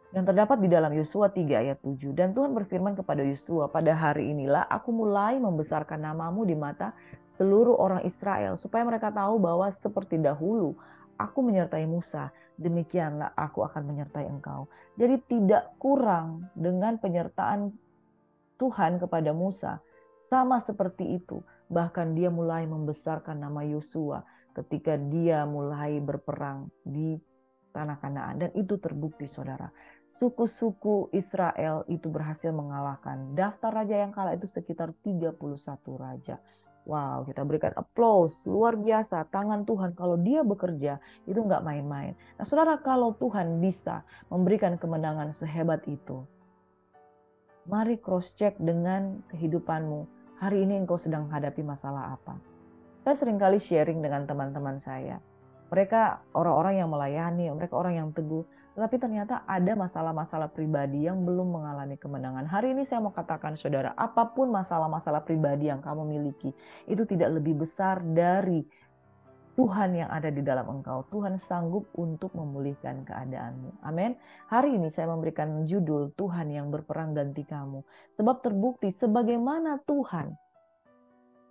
yang terdapat di dalam Yosua 3 ayat 7. Dan Tuhan berfirman kepada Yosua, pada hari inilah aku mulai membesarkan namamu di mata seluruh orang Israel, supaya mereka tahu bahwa seperti dahulu aku menyertai Musa, demikianlah aku akan menyertai engkau. Jadi tidak kurang dengan penyertaan Tuhan kepada Musa, sama seperti itu. Bahkan dia mulai membesarkan nama Yosua ketika dia mulai berperang di tanah Kanaan. Dan itu terbukti, Saudara. Suku-suku Israel itu berhasil mengalahkan. Daftar raja yang kalah itu sekitar 31 raja. Wow, kita berikan applause, luar biasa. Tangan Tuhan kalau dia bekerja itu nggak main-main. Nah, Saudara, kalau Tuhan bisa memberikan kemenangan sehebat itu, mari cross-check dengan kehidupanmu. Hari ini engkau sedang menghadapi masalah apa? Saya seringkali sharing dengan teman-teman saya. Mereka orang-orang yang melayani, mereka orang yang teguh. Tetapi ternyata ada masalah-masalah pribadi yang belum mengalami kemenangan. Hari ini saya mau katakan, Saudara, apapun masalah-masalah pribadi yang kamu miliki, itu tidak lebih besar dari Tuhan yang ada di dalam engkau. Tuhan sanggup untuk memulihkan keadaanmu. Amin. Hari ini saya memberikan judul Tuhan yang berperang ganti kamu. Sebab terbukti sebagaimana Tuhan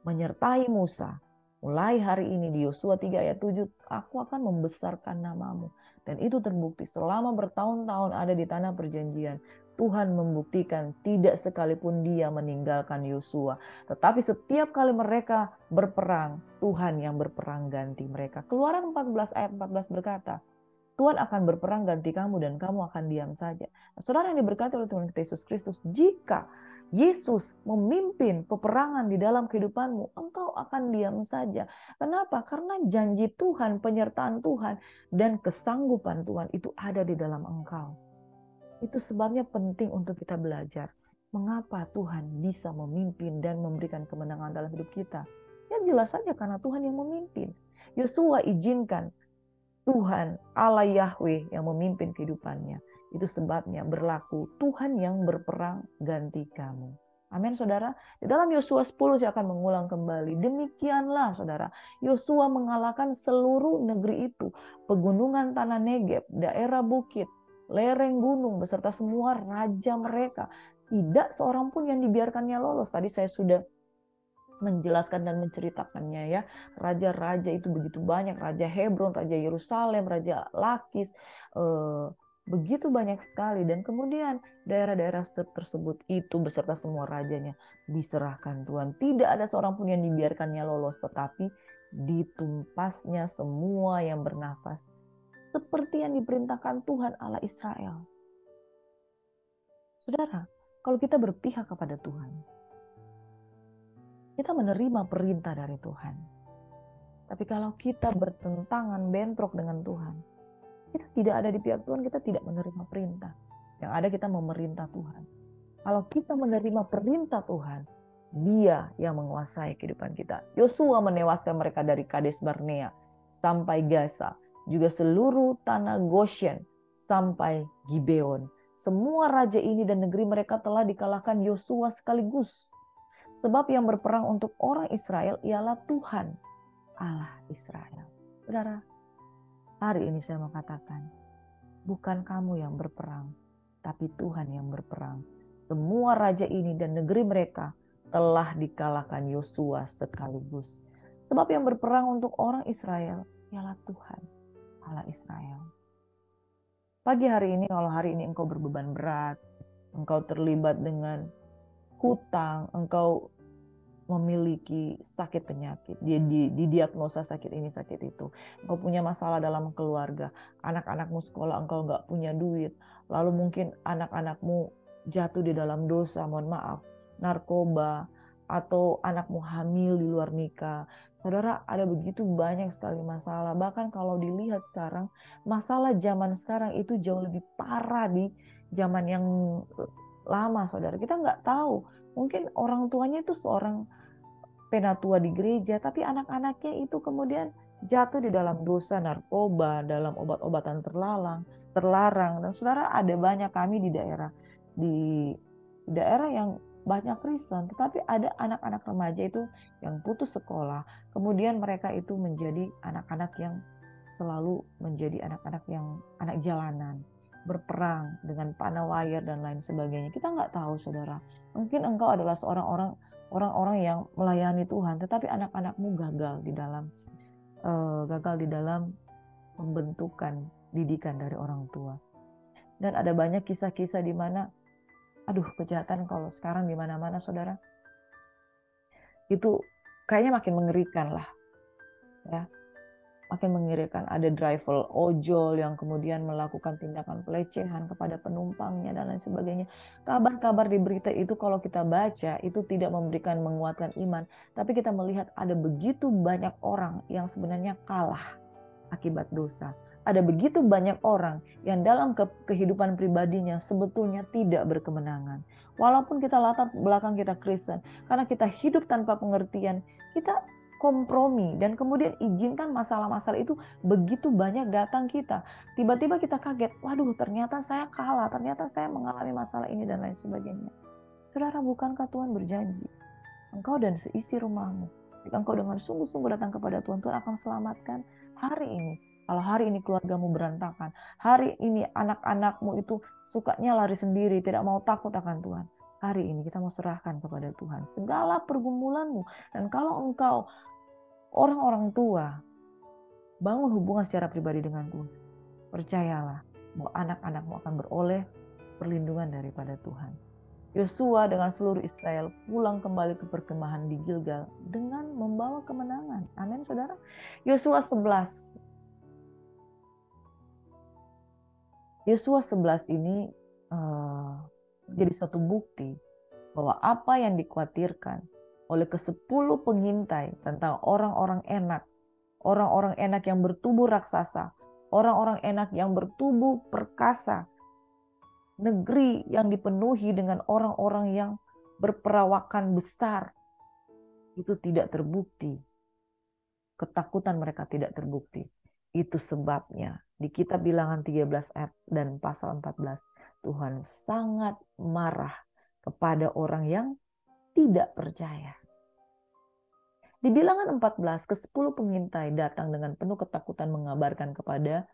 menyertai Musa. Mulai hari ini di Yosua 3 ayat 7, aku akan membesarkan namamu. Dan itu terbukti selama bertahun-tahun ada di tanah perjanjian. Tuhan membuktikan tidak sekalipun dia meninggalkan Yosua. Tetapi setiap kali mereka berperang, Tuhan yang berperang ganti mereka. Keluaran 14 ayat 14 berkata, Tuhan akan berperang ganti kamu dan kamu akan diam saja. Nah, Saudara yang diberkati oleh Tuhan Yesus Kristus, jika Yesus memimpin peperangan di dalam kehidupanmu, engkau akan diam saja. Kenapa? Karena janji Tuhan, penyertaan Tuhan, dan kesanggupan Tuhan itu ada di dalam engkau. Itu sebabnya penting untuk kita belajar. Mengapa Tuhan bisa memimpin dan memberikan kemenangan dalam hidup kita? Ya jelas saja karena Tuhan yang memimpin. Yosua izinkan Tuhan Allah Yahweh yang memimpin kehidupannya. Itu sebabnya berlaku Tuhan yang berperang ganti kamu. Amin saudara. Di dalam Yosua 10 saya akan mengulang kembali. Demikianlah saudara. Yosua mengalahkan seluruh negeri itu. Pegunungan tanah Negeb, daerah bukit, lereng gunung beserta semua raja mereka. Tidak seorang pun yang dibiarkannya lolos. Tadi saya sudah menjelaskan dan menceritakannya ya. Raja-raja itu begitu banyak, Raja Hebron, Raja Yerusalem, Raja Lakis, begitu banyak sekali. Dan kemudian daerah-daerah tersebut itu beserta semua rajanya diserahkan Tuhan. Tidak ada seorang pun yang dibiarkannya lolos, tetapi ditumpasnya semua yang bernafas. Seperti yang diperintahkan Tuhan Allah Israel. Saudara, kalau kita berpihak kepada Tuhan, kita menerima perintah dari Tuhan. Tapi kalau kita bertentangan, bentrok dengan Tuhan, kita tidak ada di pihak Tuhan, kita tidak menerima perintah. Yang ada kita memerintah Tuhan. Kalau kita menerima perintah Tuhan, Dia yang menguasai kehidupan kita. Yosua menewaskan mereka dari Kades Barnea sampai Gaza, juga seluruh tanah Goshen sampai Gibeon. Semua raja ini dan negeri mereka telah dikalahkan Yosua sekaligus. Sebab yang berperang untuk orang Israel ialah Tuhan, Allah Israel. Saudara, hari ini saya mau katakan, bukan kamu yang berperang, tapi Tuhan yang berperang. Semua raja ini dan negeri mereka telah dikalahkan Yosua sekaligus. Sebab yang berperang untuk orang Israel ialah Tuhan, Allah Israel. Pagi hari ini, kalau hari ini engkau berbeban berat, engkau terlibat dengan hutang, engkau memiliki sakit penyakit, didiagnosa sakit ini sakit itu, engkau punya masalah dalam keluarga, anak-anakmu sekolah engkau nggak punya duit, lalu mungkin anak-anakmu jatuh di dalam dosa, mohon maaf, narkoba, atau anakmu hamil di luar nikah. Saudara, ada begitu banyak sekali masalah. Bahkan kalau dilihat sekarang, masalah zaman sekarang itu jauh lebih parah di zaman yang lama, saudara. Kita nggak tahu. Mungkin orang tuanya itu seorang penatua di gereja, tapi anak-anaknya itu kemudian jatuh di dalam dosa narkoba, dalam obat-obatan terlarang. Dan saudara, ada banyak kami di daerah yang banyak Kristen, tetapi ada anak-anak remaja itu yang putus sekolah, kemudian mereka itu menjadi anak-anak yang selalu menjadi anak-anak yang anak jalanan, berperang dengan panah wayar dan lain sebagainya. Kita nggak tahu, saudara. Mungkin engkau adalah orang-orang yang melayani Tuhan, tetapi anak-anakmu gagal di dalam pembentukan didikan dari orang tua. Dan ada banyak kisah-kisah di mana, kejahatan kalau sekarang di mana-mana, saudara, itu kayaknya makin mengerikan lah, ya. Makin mengerikan. Ada driver ojol yang kemudian melakukan tindakan pelecehan kepada penumpangnya dan lain sebagainya. Kabar-kabar di berita itu kalau kita baca itu tidak memberikan menguatkan iman, tapi kita melihat ada begitu banyak orang yang sebenarnya kalah akibat dosa. Ada begitu banyak orang yang dalam kehidupan pribadinya sebetulnya tidak berkemenangan. Walaupun kita latar belakang kita Kristen, karena kita hidup tanpa pengertian, kita kompromi dan kemudian izinkan masalah-masalah itu begitu banyak datang kita. Tiba-tiba kita kaget, waduh ternyata saya kalah, ternyata saya mengalami masalah ini dan lain sebagainya. Saudara, bukankah Tuhan berjanji, engkau dan seisi rumahmu, jika engkau dengan sungguh-sungguh datang kepada Tuhan, Tuhan akan selamatkan hari ini. Kalau hari ini keluargamu berantakan, hari ini anak-anakmu itu sukanya lari sendiri, tidak mau takut akan Tuhan, hari ini kita mau serahkan kepada Tuhan segala pergumulanmu. Dan kalau engkau orang-orang tua bangun hubungan secara pribadi dengan Tuhan, percayalah bahwa anak-anakmu akan beroleh perlindungan daripada Tuhan. Yosua dengan seluruh Israel pulang kembali ke perkemahan di Gilgal dengan membawa kemenangan. Amin, saudara. Yosua 11 ini jadi suatu bukti bahwa apa yang dikhawatirkan oleh ke-10 pengintai tentang orang-orang enak yang bertubuh raksasa, orang-orang enak yang bertubuh perkasa, negeri yang dipenuhi dengan orang-orang yang berperawakan besar, itu tidak terbukti. Ketakutan mereka tidak terbukti. Itu sebabnya di kitab Bilangan 13 ayat dan pasal 14, Tuhan sangat marah kepada orang yang tidak percaya. Di Bilangan 14, ke-10 pengintai datang dengan penuh ketakutan mengabarkan kepada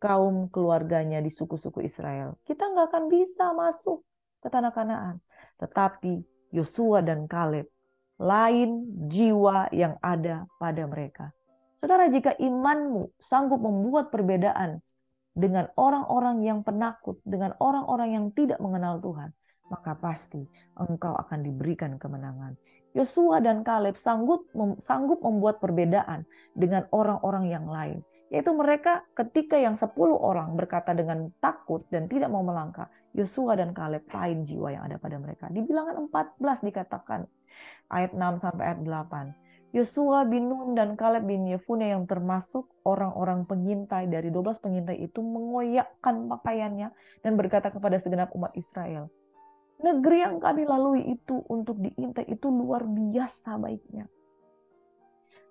kaum keluarganya di suku-suku Israel, kita nggak akan bisa masuk ke tanah Kanaan. Tetapi Yosua dan Kaleb, lain jiwa yang ada pada mereka. Saudara, jika imanmu sanggup membuat perbedaan dengan orang-orang yang penakut, dengan orang-orang yang tidak mengenal Tuhan, maka pasti engkau akan diberikan kemenangan. Yosua dan Kaleb sanggup membuat perbedaan dengan orang-orang yang lain. Yaitu mereka ketika yang 10 orang berkata dengan takut dan tidak mau melangkah, Yosua dan Kaleb lain jiwa yang ada pada mereka. Di Bilangan 14 dikatakan ayat 6 sampai ayat 8. Yosua bin Nun dan Kaleb bin Yefune yang termasuk orang-orang pengintai dari 12 pengintai itu mengoyakkan pakaiannya dan berkata kepada segenap umat Israel, negeri yang kami lalui itu untuk diintai itu luar biasa baiknya.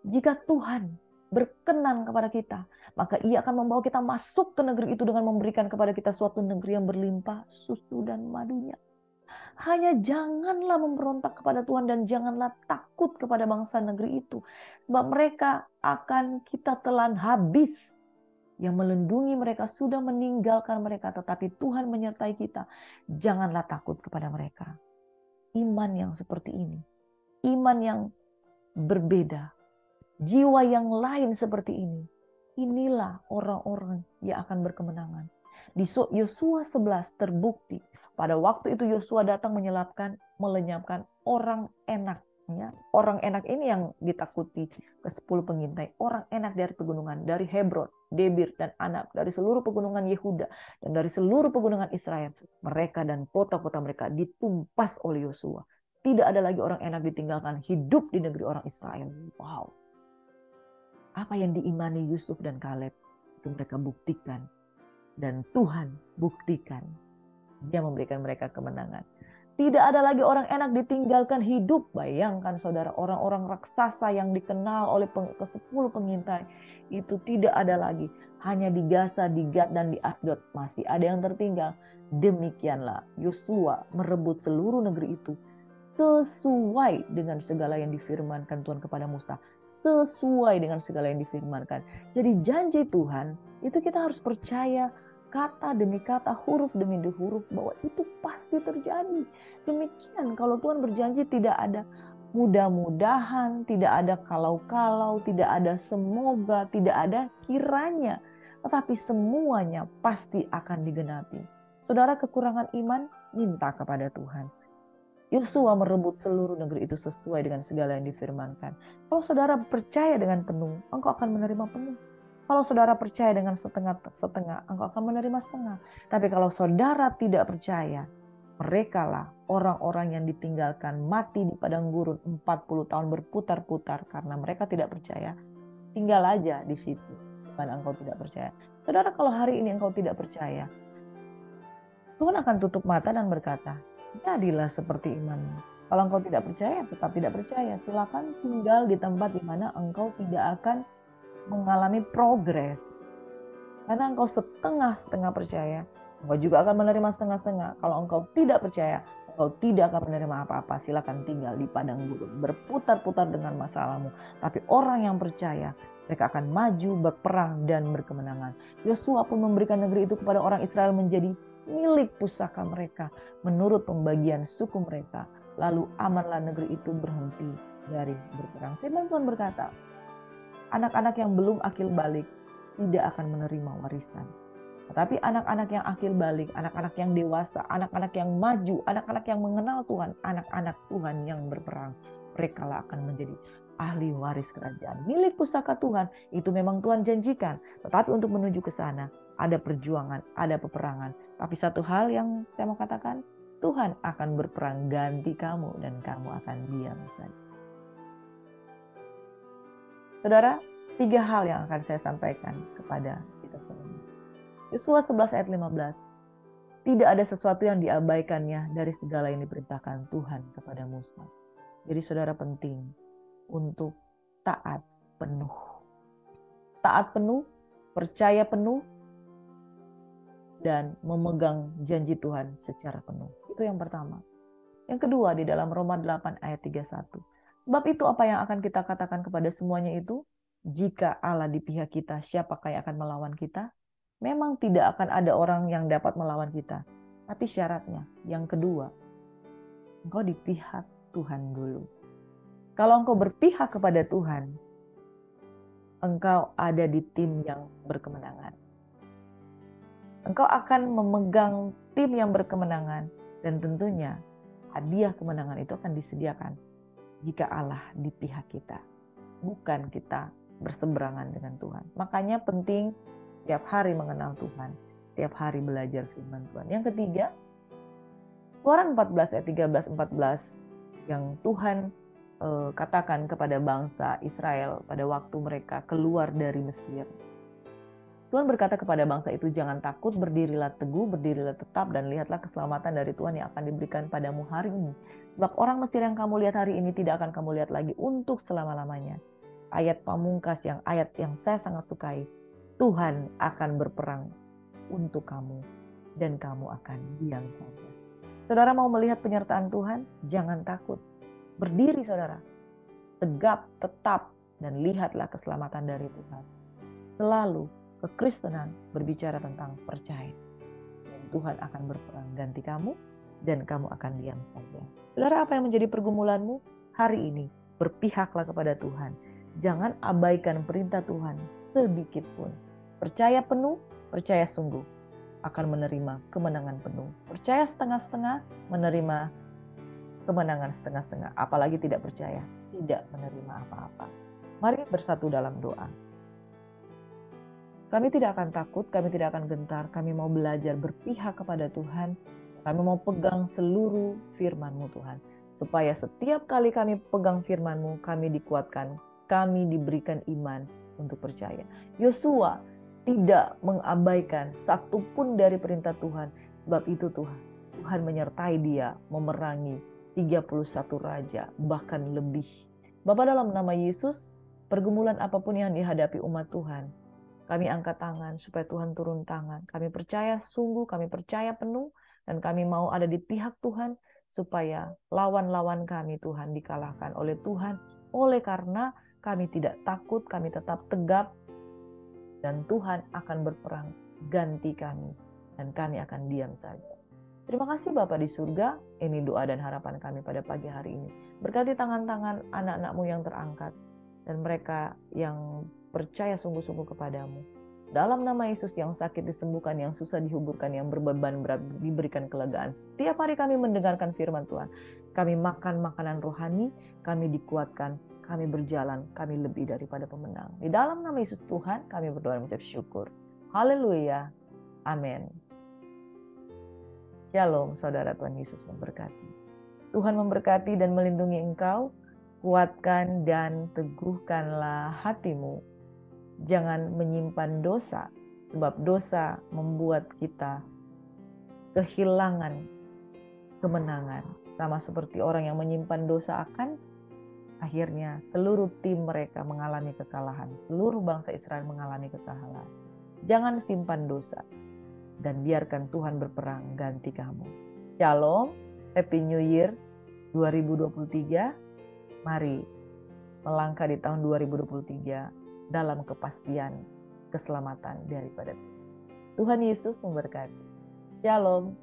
Jika Tuhan berkenan kepada kita, maka Ia akan membawa kita masuk ke negeri itu dengan memberikan kepada kita suatu negeri yang berlimpah susu dan madunya. Hanya janganlah memberontak kepada Tuhan dan janganlah takut kepada bangsa negeri itu. Sebab mereka akan kita telan habis. Yang melindungi mereka sudah meninggalkan mereka, tetapi Tuhan menyertai kita. Janganlah takut kepada mereka. Iman yang seperti ini, iman yang berbeda, jiwa yang lain seperti ini, inilah orang-orang yang akan berkemenangan. Di Yosua 11 terbukti pada waktu itu Yosua datang melenyapkan orang enaknya. Orang enak ini yang ditakuti ke-10 pengintai. Orang enak dari pegunungan, dari Hebron, Debir dan Anab, dari seluruh pegunungan Yehuda dan dari seluruh pegunungan Israel. Mereka dan kota-kota mereka ditumpas oleh Yosua. Tidak ada lagi orang enak ditinggalkan hidup di negeri orang Israel. Wow. Apa yang diimani Yusuf dan Kaleb itu mereka buktikan. Dan Tuhan buktikan. Dia memberikan mereka kemenangan. Tidak ada lagi orang enak ditinggalkan hidup. Bayangkan saudara, orang-orang raksasa yang dikenal oleh ke-10 pengintai. Itu tidak ada lagi. Hanya di Gaza, di Gad, dan di Asdod. Masih ada yang tertinggal. Demikianlah Yosua merebut seluruh negeri itu. Sesuai dengan segala yang difirmankan Tuhan kepada Musa. Sesuai dengan segala yang difirmankan. Jadi janji Tuhan itu kita harus percaya kata demi kata, huruf demi huruf, bahwa itu pasti terjadi. Demikian kalau Tuhan berjanji tidak ada mudah-mudahan, tidak ada kalau-kalau, tidak ada semoga, tidak ada kiranya. Tetapi semuanya pasti akan digenapi. Saudara kekurangan iman, minta kepada Tuhan. Yosua merebut seluruh negeri itu sesuai dengan segala yang difirmankan. Kalau saudara percaya dengan penuh, engkau akan menerima penuh. Kalau saudara percaya dengan setengah-setengah, engkau akan menerima setengah. Tapi kalau saudara tidak percaya, merekalah orang-orang yang ditinggalkan mati di padang gurun 40 tahun berputar-putar karena mereka tidak percaya. Tinggal aja di situ, karena engkau tidak percaya. Saudara, kalau hari ini engkau tidak percaya, Tuhan akan tutup mata dan berkata, jadilah seperti imanmu. Kalau engkau tidak percaya, tetap tidak percaya. Silakan tinggal di tempat di mana engkau tidak akan mengalami progres. Karena engkau setengah-setengah percaya, engkau juga akan menerima setengah-setengah. Kalau engkau tidak percaya, engkau tidak akan menerima apa-apa. Silakan tinggal di padang gurun, berputar-putar dengan masalahmu. Tapi orang yang percaya, mereka akan maju, berperang, dan berkemenangan. Yosua pun memberikan negeri itu kepada orang Israel menjadi milik pusaka mereka, menurut pembagian suku mereka. Lalu amanlah negeri itu berhenti dari berperang. Firman Tuhan berkata, anak-anak yang belum akil balik tidak akan menerima warisan. Tetapi anak-anak yang akil balik, anak-anak yang dewasa, anak-anak yang maju, anak-anak yang mengenal Tuhan, anak-anak Tuhan yang berperang, mereka lah akan menjadi ahli waris kerajaan. Milik pusaka Tuhan, itu memang Tuhan janjikan. Tetapi untuk menuju ke sana, ada perjuangan, ada peperangan. Tapi satu hal yang saya mau katakan, Tuhan akan berperang ganti kamu dan kamu akan diam saja. Saudara, 3 hal yang akan saya sampaikan kepada kita semua. Yosua 11 ayat 15. Tidak ada sesuatu yang diabaikannya dari segala yang diperintahkan Tuhan kepada Musa. Jadi saudara, penting untuk taat penuh. Taat penuh, percaya penuh, dan memegang janji Tuhan secara penuh. Itu yang pertama. Yang kedua, di dalam Roma 8 ayat 31. Sebab itu apa yang akan kita katakan kepada semuanya itu? Jika Allah di pihak kita, siapakah yang akan melawan kita? Memang tidak akan ada orang yang dapat melawan kita. Tapi syaratnya, yang kedua, engkau di pihak Tuhan dulu. Kalau engkau berpihak kepada Tuhan, engkau ada di tim yang berkemenangan. Engkau akan memegang tim yang berkemenangan, dan tentunya hadiah kemenangan itu akan disediakan jika Allah di pihak kita, bukan kita berseberangan dengan Tuhan. Makanya penting tiap hari mengenal Tuhan, tiap hari belajar firman Tuhan. Yang ketiga, Keluaran 14 ayat 13-14 yang Tuhan katakan kepada bangsa Israel pada waktu mereka keluar dari Mesir. Tuhan berkata kepada bangsa itu, jangan takut, berdirilah teguh, berdirilah tetap, dan lihatlah keselamatan dari Tuhan yang akan diberikan padamu hari ini. Sebab orang Mesir yang kamu lihat hari ini tidak akan kamu lihat lagi untuk selama-lamanya. Ayat pamungkas ayat yang saya sangat sukai. Tuhan akan berperang untuk kamu dan kamu akan diam saja. Saudara mau melihat penyertaan Tuhan? Jangan takut. Berdiri saudara. Tegap, tetap, dan lihatlah keselamatan dari Tuhan. Selalu kekristenan berbicara tentang percaya. Dan Tuhan akan berperang ganti kamu dan kamu akan diam saja. Saudara, apa yang menjadi pergumulanmu hari ini? Berpihaklah kepada Tuhan. Jangan abaikan perintah Tuhan sedikit pun. Percaya penuh, percaya sungguh, akan menerima kemenangan penuh. Percaya setengah-setengah, menerima kemenangan setengah-setengah. Apalagi tidak percaya, tidak menerima apa-apa. Mari bersatu dalam doa. Kami tidak akan takut, kami tidak akan gentar, kami mau belajar berpihak kepada Tuhan. Kami mau pegang seluruh firman-Mu Tuhan. Supaya setiap kali kami pegang firman-Mu, kami dikuatkan, kami diberikan iman untuk percaya. Yosua tidak mengabaikan satupun dari perintah Tuhan. Sebab itu Tuhan menyertai dia memerangi 31 raja, bahkan lebih. Bapa, dalam nama Yesus, pergumulan apapun yang dihadapi umat Tuhan, kami angkat tangan supaya Tuhan turun tangan. Kami percaya sungguh, kami percaya penuh, dan kami mau ada di pihak Tuhan supaya lawan-lawan kami Tuhan dikalahkan oleh Tuhan. Oleh karena kami tidak takut, kami tetap tegap, dan Tuhan akan berperang ganti kami, dan kami akan diam saja. Terima kasih Bapa di surga, ini doa dan harapan kami pada pagi hari ini. Berkati tangan-tangan anak-anak-Mu yang terangkat, dan mereka yang percaya sungguh-sungguh kepadamu. Dalam nama Yesus, yang sakit disembuhkan, yang susah dihuburkan, yang berbeban berat diberikan kelegaan. Setiap hari kami mendengarkan firman Tuhan. Kami makan makanan rohani, kami dikuatkan, kami berjalan, kami lebih daripada pemenang. Di dalam nama Yesus Tuhan, kami berdoa dan mengucap syukur. Haleluya. Amin. Shalom saudara, Tuhan Yesus memberkati. Tuhan memberkati dan melindungi engkau. Kuatkan dan teguhkanlah hatimu. Jangan menyimpan dosa, sebab dosa membuat kita kehilangan kemenangan. Sama seperti orang yang menyimpan dosa akan akhirnya seluruh tim mereka mengalami kekalahan. Seluruh bangsa Israel mengalami kekalahan. Jangan simpan dosa dan biarkan Tuhan berperang ganti kamu. Shalom, Happy New Year 2023. Mari melangkah di tahun 2023 dalam kepastian keselamatan daripada Tuhan Yesus memberkati. Shalom.